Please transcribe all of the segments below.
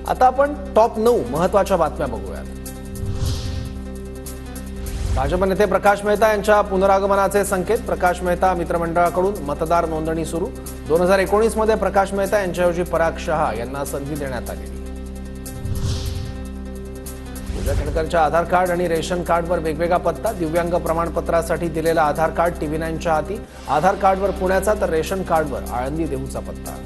आता आपण टॉप 9 महत्त्वाच्या बातम्या बघूया। भाजप नेते प्रकाश मेहता यांच्या पुनरागमनाचे संकेत। प्रकाश मेहता मित्रमंडळाकडून मतदार नोंदणी सुरू। 2019 मध्ये प्रकाश मेहता यांच्याऐवजी पराग शहा यांना संधी देण्यात आली। पूजा खेडकरच्या आधार कार्ड आणि रेशन कार्डवर वेगवेगळा पत्ता। दिव्यांग प्रमाणपत्रासाठी दिलेला आधार कार्ड TV9च्या हाती। आधार कार्डवर पुण्याचा तर रेशन कार्डवर आळंदी देऊचा पत्ता।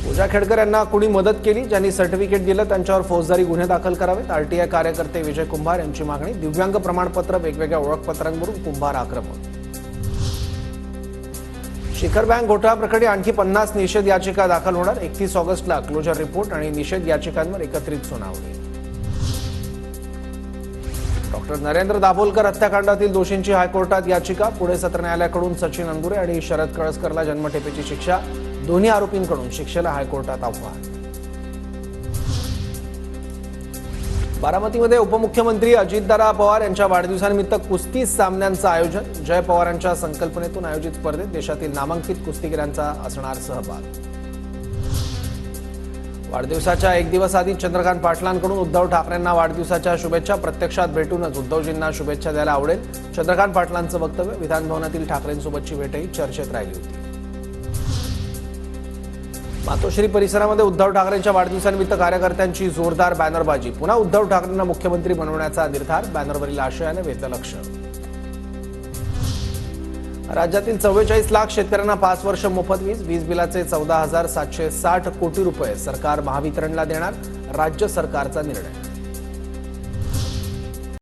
पूजा खेडकर यांना कुणी मदत केली, ज्यांनी सर्टिफिकेट दिलं त्यांच्यावर फौजदारी गुन्हे दाखल करावेत। RTI कार्यकर्ते विजय कुंभार यांची मागणी। दिव्यांग प्रमाणपत्र वेगवेगळ्या ओळखपत्रांवरून कुंभार आक्रमक। शिखर बँक घोटाळा प्रकरणी आणखी 50 निषेध याचिका दाखल होणार। 31 ऑगस्टला क्लोजर रिपोर्ट आणि निषेध याचिकांवर एकत्रित सुनावणी। डॉक्टर नरेंद्र दाभोलकर हत्याकांडातील दोषींची हायकोर्टात याचिका। पुणे सत्र न्यायालयाकडून सचिन अंदुरे आणि शरद कळसकरला जन्मठेपेची शिक्षा। दोन्ही आरोपींकडून शिक्षेला हायकोर्टात आव्हान। बारामतीमध्ये उपमुख्यमंत्री अजितदादा पवार यांच्या वाढदिवसानिमित्त कुस्ती सामन्यांचं आयोजन। जय पवारांच्या संकल्पनेतून आयोजित स्पर्धेत देशातील नामांकित कुस्तीगिरांचा असणार सहभाग। वाढदिवसाच्या एक दिवस आधी चंद्रकांत पाटलांकडून उद्धव ठाकरेंना वाढदिवसाच्या शुभेच्छा। प्रत्यक्षात भेटूनच उद्धवजींना शुभेच्छा द्यायला आवडेल, चंद्रकांत पाटलांचं वक्तव्य। विधानभवनातील ठाकरेंसोबतची भेटही चर्चेत राहिली होती। मातोश्री परिसरामध्ये उद्धव ठाकरेंच्या वाढदिवसानिमित्त कार्यकर्त्यांची जोरदार बॅनरबाजी। पुन्हा उद्धव ठाकरेंना मुख्यमंत्री बनवण्याचा निर्धार। बॅनरवरील आशयाने वेधलं लक्ष। राज्यातील 44 लाख शेतकऱ्यांना 5 वर्ष मोफत वीज। वीज बिलाचे 14,760 कोटी रुपये सरकार महावितरणला देणार। राज्य सरकारचा निर्णय।